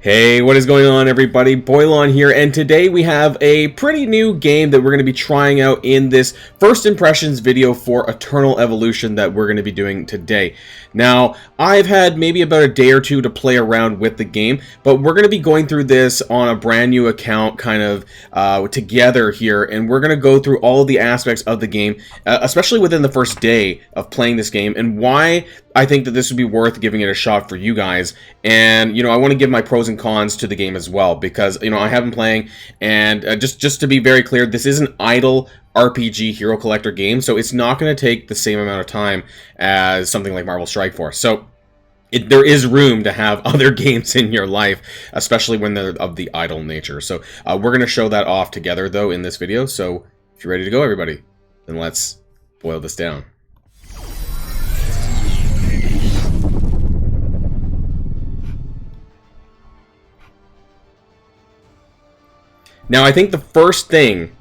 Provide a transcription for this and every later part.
Hey, what is going on, everybody? Boilon here, and today we have a pretty new game that we're going to be trying out in this first impressions video for Eternal Evolution that we're going to be doing today. Now, I've had maybe about a day or two to play around with the game, but we're going to be going through this on a brand new account kind of together here, and we're going to go through all of the aspects of the game, especially within the first day of playing this game, and why I think that this would be worth giving it a shot for you guys. And, I want to give my pros and cons to the game as well, because, I have been playing, and just to be very clear, this is an idle RPG hero collector game, so it's not going to take the same amount of time as something like Marvel Strike Force. So there is room to have other games in your life, especially when they're of the idle nature. So we're going to show that off together, though, in this video. So if you're ready to go, everybody, then let's boil this down. Now, I think the first thing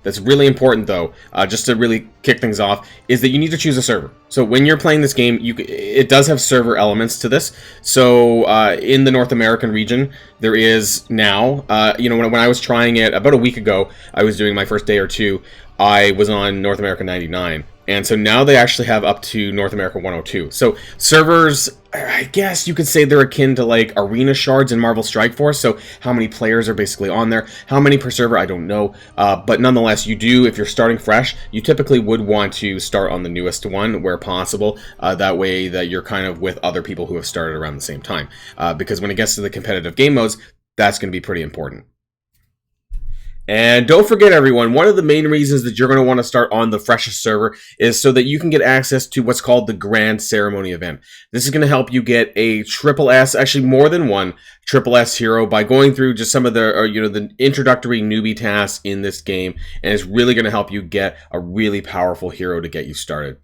that's really important, though, just to really kick things off, is that you need to choose a server. So when you're playing this game, it does have server elements to this. So in the North American region, there is now, when I was trying it about a week ago, I was doing my first day or two, I was on North America 99. And so now they actually have up to North America 102. So servers, I guess you could say they're akin to like arena shards in Marvel Strike Force. So how many players are basically on there? How many per server? I don't know. But nonetheless, you do, if you're starting fresh, you typically would want to start on the newest one where possible. That way that you're kind of with other people who have started around the same time. Because when it gets to the competitive game modes, that's going to be pretty important. And don't forget, everyone, one of the main reasons that you're going to want to start on the freshest server is so that you can get access to what's called the Grand Ceremony event. This is going to help you get a triple S, actually more than one triple S hero by going through just some of the, the introductory newbie tasks in this game, and it's really going to help you get a really powerful hero to get you started.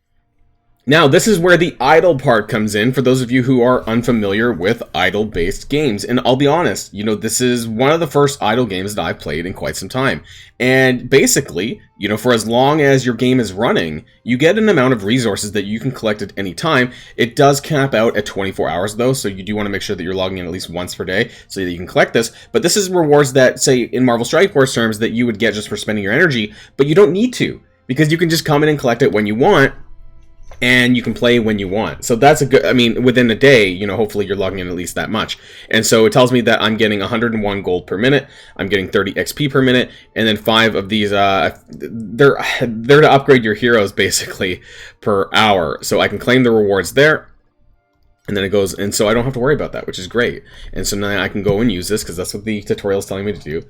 Now, this is where the idle part comes in for those of you who are unfamiliar with idle-based games. And I'll be honest, this is one of the first idle games that I've played in quite some time. And basically, for as long as your game is running, you get an amount of resources that you can collect at any time. It does cap out at 24 hours, though, so you do want to make sure that you're logging in at least once per day so that you can collect this. But this is rewards that, say, in Marvel Strike Force terms, that you would get just for spending your energy, but you don't need to, because you can just come in and collect it when you want, and you can play when you want. So that's a good, within a day, hopefully you're logging in at least that much. And so it tells me that I'm getting 101 gold per minute, I'm getting 30 XP per minute, and then 5 of these, they're to upgrade your heroes, basically, per hour. So I can claim the rewards there, and then it goes, and so I don't have to worry about that, which is great. And so now I can go and use this, because that's what the tutorial is telling me to do,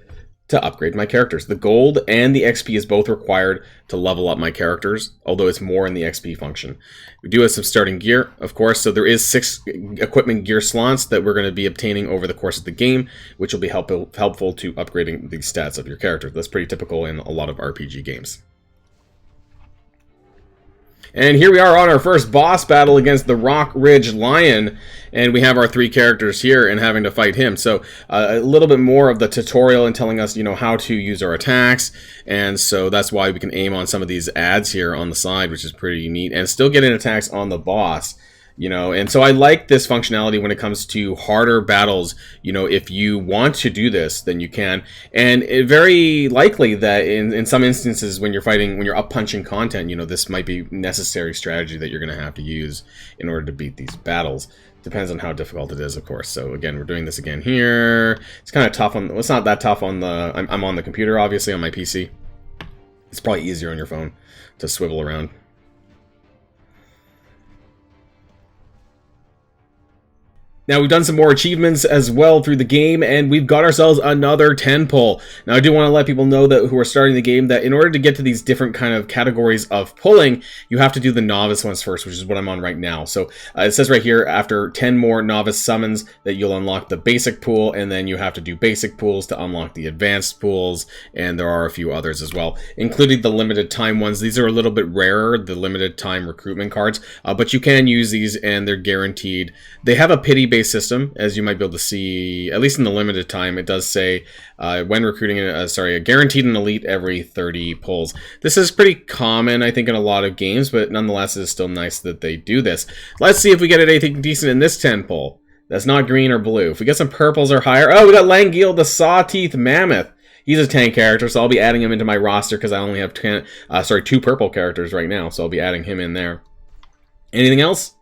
to upgrade my characters. The gold and the XP is both required to level up my characters, although it's more in the XP function. We do have some starting gear, of course, so there is 6 equipment gear slots that we're going to be obtaining over the course of the game, which will be helpful to upgrading the stats of your character. That's pretty typical in a lot of RPG games. And here we are on our first boss battle against the Rock Ridge Lion, and we have our 3 characters here and having to fight him. So a little bit more of the tutorial and telling us, how to use our attacks, and so that's why we can aim on some of these ads here on the side, which is pretty neat, and still get in attacks on the boss. And so I like this functionality when it comes to harder battles. If you want to do this, then you can. And it very likely that in some instances when you're up punching content, this might be necessary strategy that you're going to have to use in order to beat these battles. Depends on how difficult it is, of course. So again, we're doing this again here. It's kind of tough on, well, it's not that tough on the, I'm on the computer, obviously, on my PC. It's probably easier on your phone to swivel around. Now, we've done some more achievements as well through the game, and we've got ourselves another 10 pull. Now, I do want to let people know that who are starting the game that in order to get to these different kind of categories of pulling, you have to do the novice ones first, which is what I'm on right now. So it says right here, after 10 more novice summons, that you'll unlock the basic pool, and then you have to do basic pools to unlock the advanced pools, and there are a few others as well, including the limited time ones. These are a little bit rarer, the limited time recruitment cards, but you can use these, and they're guaranteed. They have a pity-based system, as you might be able to see, at least in the limited time. It does say when recruiting, guaranteed an elite every 30 pulls. This is pretty common, I think, in a lot of games, but nonetheless, it is still nice that they do this. Let's see if we get anything decent in this 10 pull. That's not green or blue. If we get some purples or higher... Oh, we got Langil the Sawteeth Mammoth. He's a tank character, so I'll be adding him into my roster because I only have 2 purple characters right now, so I'll be adding him in there. Anything else?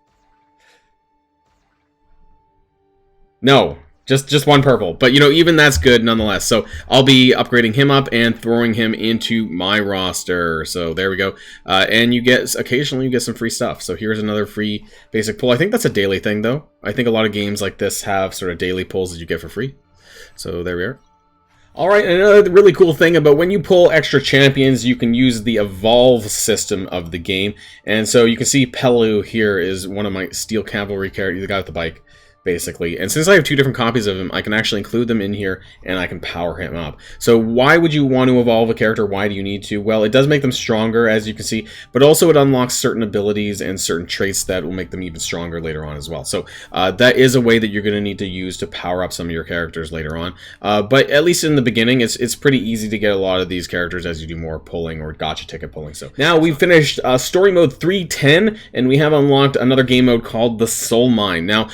No. Just 1 purple. But, you know, even that's good nonetheless. So I'll be upgrading him up and throwing him into my roster. So there we go. And occasionally you get some free stuff. So here's another free basic pull. I think that's a daily thing, though. I think a lot of games like this have sort of daily pulls that you get for free. So there we are. Alright, another really cool thing about when you pull extra champions, you can use the evolve system of the game. And so you can see Pelu here is one of my steel cavalry characters, the guy with the bike, basically. And since I have 2 different copies of him, I can actually include them in here, and I can power him up. So why would you want to evolve a character? Why do you need to? Well, it does make them stronger, as you can see, but also it unlocks certain abilities and certain traits that will make them even stronger later on as well. So that is a way that you're going to need to use to power up some of your characters later on. But at least in the beginning, it's pretty easy to get a lot of these characters as you do more pulling or gotcha ticket pulling. So now we've finished story mode 310, and we have unlocked another game mode called the Soul Mine. Now,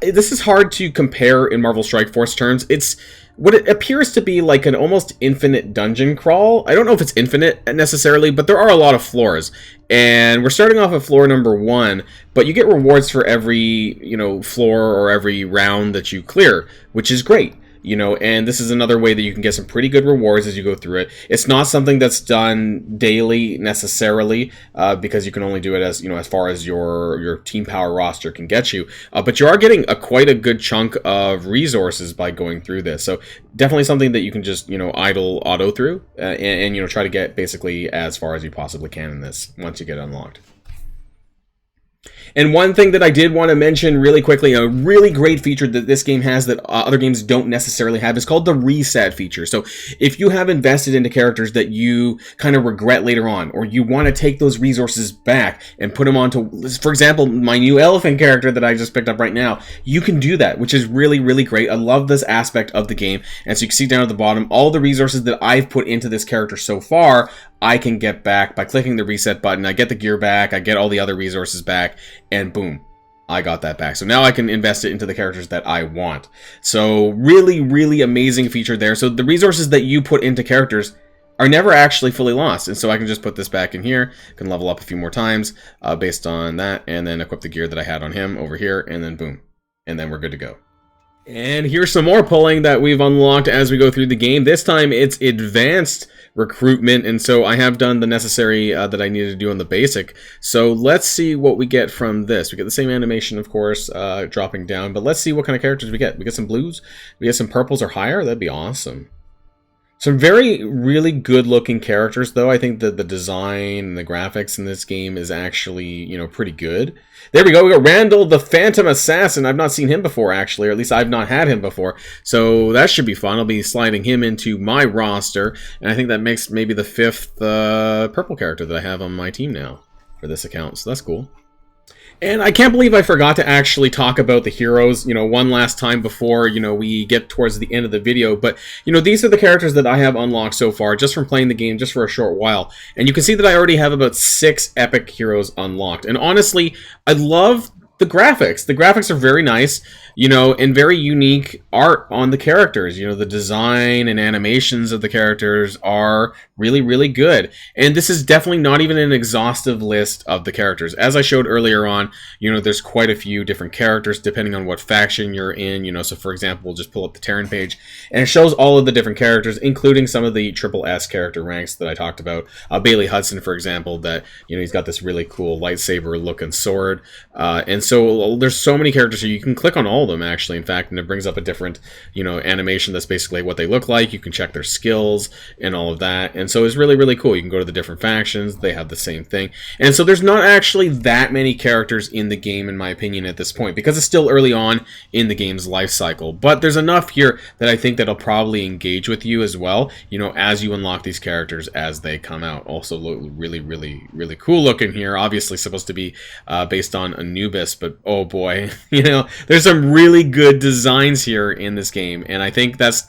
this is hard to compare in Marvel Strike Force terms. It's what it appears to be like an almost infinite dungeon crawl. I don't know if it's infinite necessarily, but there are a lot of floors. And we're starting off at floor number 1, but you get rewards for every, you know, floor or every round that you clear, which is great. You know, and this is another way that you can get some pretty good rewards as you go through it. It's not something that's done daily necessarily, because you can only do it as, you know, as far as your team power roster can get you. But you are getting quite a good chunk of resources by going through this. So definitely something that you can just, you know, idle auto through and you know, try to get basically as far as you possibly can in this once you get unlocked. And one thing that I did want to mention really quickly, a really great feature that this game has that other games don't necessarily have, is called the reset feature. So if you have invested into characters that you kind of regret later on, or you want to take those resources back and put them onto, for example, my new elephant character that I just picked up right now, you can do that, which is really, really great. I love this aspect of the game. And so you can see down at the bottom, all the resources that I've put into this character so far, I can get back by clicking the reset button. I get the gear back, I get all the other resources back, and boom, I got that back. So now I can invest it into the characters that I want. So really, really amazing feature there. So the resources that you put into characters are never actually fully lost. And so I can just put this back in here, can level up a few more times based on that, and then equip the gear that I had on him over here, and then boom, and then we're good to go. And here's some more pulling that we've unlocked as we go through the game. This time it's advanced recruitment, and so I have done the necessary that I needed to do on the basic. So let's see what we get from this. We get the same animation, of course, dropping down, but let's see what kind of characters we get. We get some blues, we get some purples or higher. That'd be awesome. Some really good looking characters, though. I think that the design and the graphics in this game is actually, you know, pretty good. There we go. We got Randall the Phantom Assassin. I've not seen him before, actually, or at least I've not had him before. So that should be fun. I'll be sliding him into my roster, and I think that makes maybe the 5th purple character that I have on my team now for this account. So that's cool. And I can't believe I forgot to actually talk about the heroes, you know, one last time before, you know, we get towards the end of the video. But, you know, these are the characters that I have unlocked so far, just from playing the game, just for a short while. And you can see that I already have about 6 epic heroes unlocked. And honestly, I love the graphics. The graphics are very nice, you know, and very unique art on the characters. You know, the design and animations of the characters are really good. And this is definitely not even an exhaustive list of the characters. As I showed earlier on, you know, there's quite a few different characters depending on what faction you're in. You know, so for example, we'll just pull up the Terran page, and it shows all of the different characters, including some of the S character ranks that I talked about. Bailey Hudson, for example, that, you know, he's got this really cool lightsaber looking sword. And so there's so many characters here. You can click on all of them, actually, in fact, and it brings up a different, you know, animation that's basically what they look like. You can check their skills and all of that. And so it's really cool. You can go to the different factions. They have the same thing. And so there's not actually that many characters in the game, in my opinion, at this point, because it's still early on in the game's life cycle. But there's enough here that I think that'll probably engage with you as well, you know, as you unlock these characters as they come out. Also look really cool looking here. Obviously supposed to be based on Anubis, but oh boy, you know, there's some really good designs here in this game, and I think that's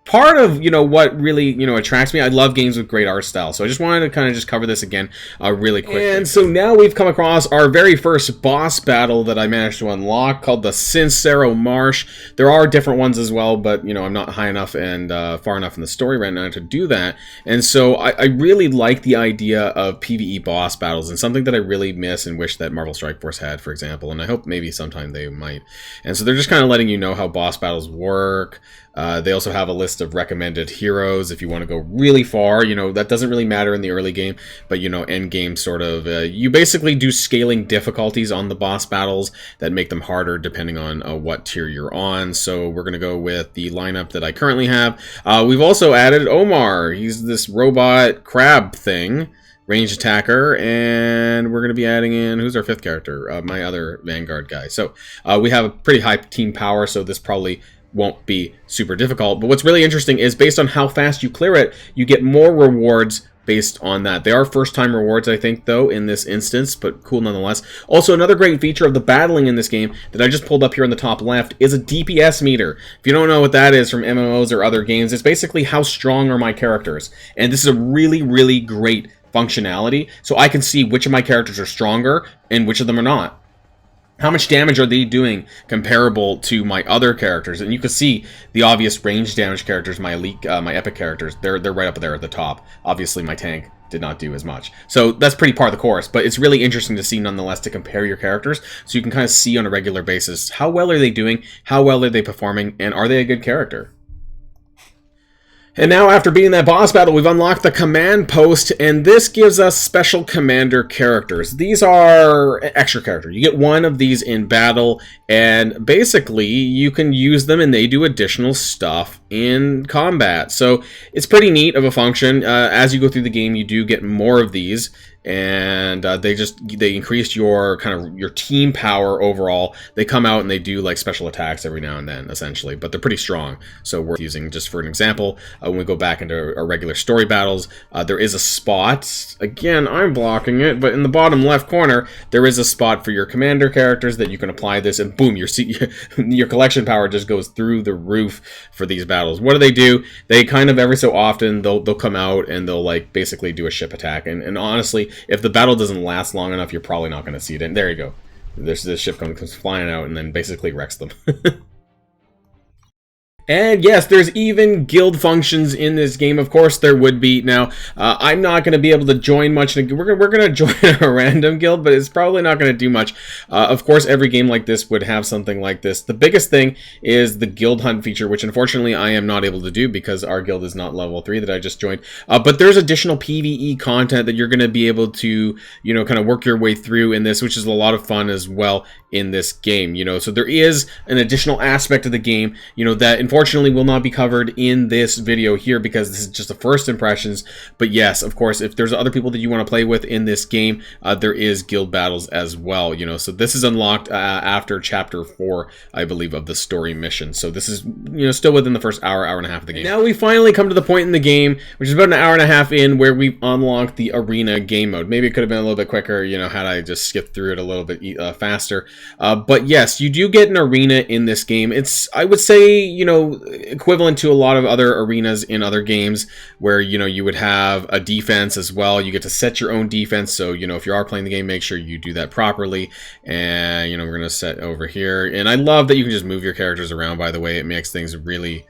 part of, what really, attracts me. I love games with great art style. So I just wanted to kind of just cover this again really quickly. And so now we've come across our very first boss battle that I managed to unlock, called the Sincero Marsh. There are different ones as well, but, I'm not high enough and far enough in the story right now to do that. And so I really like the idea of PvE boss battles, and something that I really miss and wish that Marvel Strike Force had, for example. And I hope maybe sometime they might. And so they're just kind of letting you know how boss battles work. They also have a list of recommended heroes if you want to go really far. That doesn't really matter in the early game, but, end game sort of. You basically do scaling difficulties on the boss battles that make them harder depending on what tier you're on. So we're going to go with the lineup that I currently have. We've also added Omar. He's this robot crab thing, ranged attacker, and we're going to be adding in, who's our 5th character? My other Vanguard guy. So we have a pretty high team power, so this probably won't be super difficult. But what's really interesting is based on how fast you clear it, you get more rewards based on that. They are first-time rewards, I think, though, in this instance, but cool nonetheless. Also, another great feature of the battling in this game that I just pulled up here in the top left is a DPS meter. If you don't know what that is from MMOs or other games, it's basically how strong are my characters. And this is a really, really great functionality, so I can see which of my characters are stronger and which of them are not. How much damage are they doing comparable to my other characters? And you can see the obvious range damage characters, my elite, my epic characters. They're right up there at the top. Obviously, my tank did not do as much. So that's pretty par the course, but it's really interesting to see nonetheless, to compare your characters so you can kind of see on a regular basis how well are they doing, how well are they performing, and are they a good character? And now, after beating that boss battle, we've unlocked the command post, and this gives us special commander characters. These are extra characters. You get one of these in battle, and basically you can use them and they do additional stuff in combat. So it's pretty neat of a function. As you go through the game, you do get more of these, and they increase your your team power overall. They come out and they do like special attacks every now and then, essentially, but they're pretty strong. So we're using, just for an example, when we go back into our regular story battles, there is a spot. Again, I'm blocking it, but in the bottom left corner, there is a spot for your commander characters that you can apply this, and boom, your collection power just goes through the roof for these battles. What do? They kind of every so often they'll come out and they'll like basically do a ship attack, and honestly, if the battle doesn't last long enough, you're probably not going to see it. And there you go. There's this ship comes flying out and then basically wrecks them. And yes, there's even guild functions in this game. Of course, there would be. Now, I'm not going to be able to join much. We're going to join a random guild, but it's probably not going to do much. Of course, every game like this would have something like this. The biggest thing is the guild hunt feature, which unfortunately I am not able to do because our guild is not level 3 that I just joined. But there's additional PvE content that you're going to be able to, kind of work your way through in this, which is a lot of fun as well in this game. So there is an additional aspect of the game, that unfortunately will not be covered in this video here because this is just the first impressions. But yes, of course, if there's other people that you want to play with in this game, there is guild battles as well. So this is unlocked after chapter 4, I believe, of the story mission. So this is still within the first hour and a half of the game. Now we finally come to the point in the game, which is about an hour and a half in, where we've unlocked the arena game mode. Maybe it could have been a little bit quicker, had I just skipped through it a little bit faster. But yes, you do get an arena in this game. It's, I would say, equivalent to a lot of other arenas in other games where, you would have a defense as well. You get to set your own defense. So, if you are playing the game, make sure you do that properly. And, we're going to set over here. And I love that you can just move your characters around, by the way. It makes things really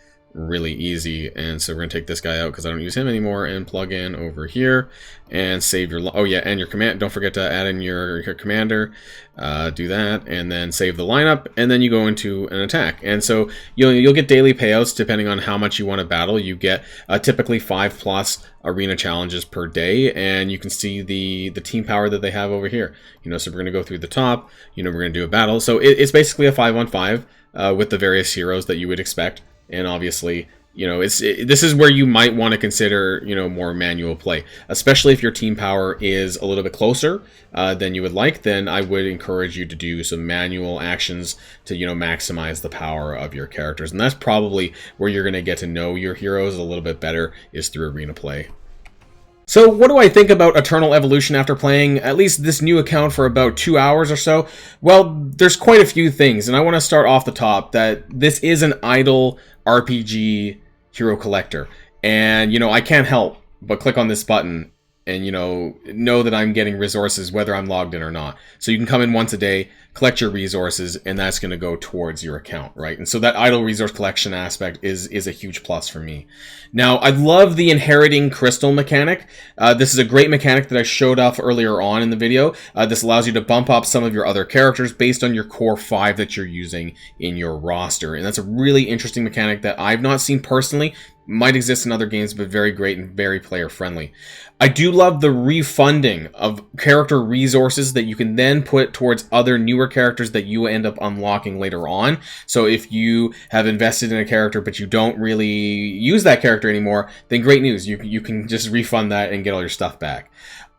easy. And so we're gonna take this guy out because I don't use him anymore, and plug in over here and save your and your command. Don't forget to add in your commander. Do that and then save the lineup, and then you go into an attack. And so you'll get daily payouts depending on how much you want to battle. You get typically 5+ arena challenges per day, and you can see the team power that they have over here. So we're gonna go through the top. We're gonna do a battle. So it's basically a 5-on-5 with the various heroes that you would expect. And obviously, this is where you might want to consider, more manual play, especially if your team power is a little bit closer than you would like. Then I would encourage you to do some manual actions to, maximize the power of your characters. And that's probably where you're going to get to know your heroes a little bit better, is through arena play. So what do I think about Eternal Evolution after playing at least this new account for about 2 hours or so? Well, there's quite a few things, and I want to start off the top that this is an idle RPG hero collector. And, you know, I can't help but click on this button and, you know that I'm getting resources whether I'm logged in or not. So you can come in once a day, collect your resources, and that's going to go towards your account, right? And so that idle resource collection aspect is a huge plus for me. Now, I love the inheriting crystal mechanic. This is a great mechanic that I showed off earlier on in the video. This allows you to bump up some of your other characters based on your core 5 that you're using in your roster. And that's a really interesting mechanic that I've not seen personally. Might exist in other games, but very great and very player friendly. I do love the refunding of character resources that you can then put towards other newer characters that you end up unlocking later on. So if you have invested in a character but you don't really use that character anymore, then great news. You can just refund that and get all your stuff back.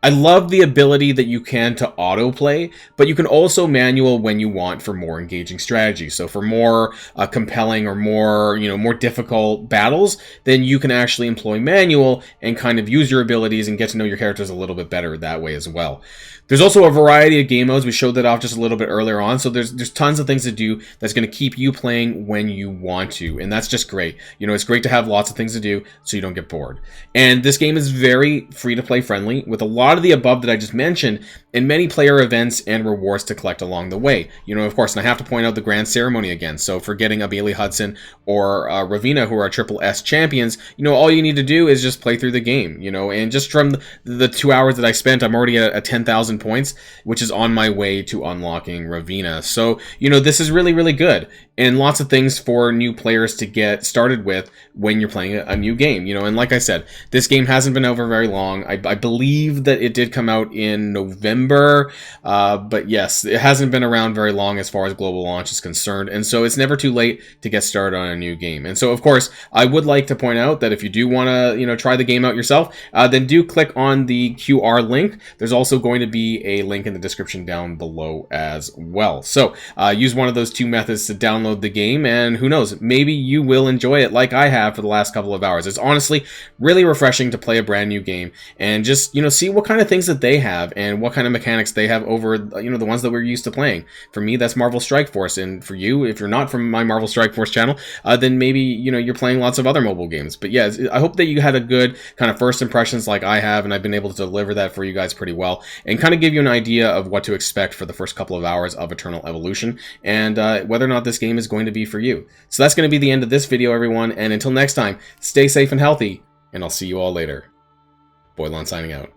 I love the ability that you can to autoplay, but you can also manual when you want for more engaging strategy. So for more compelling or more, more difficult battles, then you can actually employ manual and kind of use your abilities and get to know your characters a little bit better that way as well. There's also a variety of game modes. We showed that off just a little bit earlier on. So there's tons of things to do that's going to keep you playing when you want to. And that's just great. It's great to have lots of things to do so you don't get bored. And this game is very free-to-play friendly with a lot of the above that I just mentioned and many player events and rewards to collect along the way. Of course, and I have to point out the grand ceremony again. So for getting a Bailey Hudson or Ravina, who are Triple S champions, all you need to do is just play through the game, and just from the 2 hours that I spent, I'm already at 10,000 points, which is on my way to unlocking Ravina. So, this is really, really good. And lots of things for new players to get started with when you're playing a new game, and like I said, this game hasn't been over very long. I believe that it did come out in November, but yes, it hasn't been around very long as far as global launch is concerned, and so it's never too late to get started on a new game. And so, of course, I would like to point out that if you do want to, try the game out yourself, then do click on the QR link. There's also going to be a link in the description down below as well. So use one of those 2 methods to download the game, and who knows, maybe you will enjoy it like I have for the last couple of hours. It's honestly really refreshing to play a brand new game and just, see what kind of things that they have and what kind of mechanics they have over, the ones that we're used to playing. For me, that's Marvel Strike Force, and for you, if you're not from my Marvel Strike Force channel, then maybe, you're playing lots of other mobile games. But yeah, I hope that you had a good kind of first impressions like I have, and I've been able to deliver that for you guys pretty well and kind of give you an idea of what to expect for the first couple of hours of Eternal Evolution and whether or not this game is going to be for you. So that's going to be the end of this video, everyone, and until next time, stay safe and healthy, and I'll see you all later. Boilon signing out.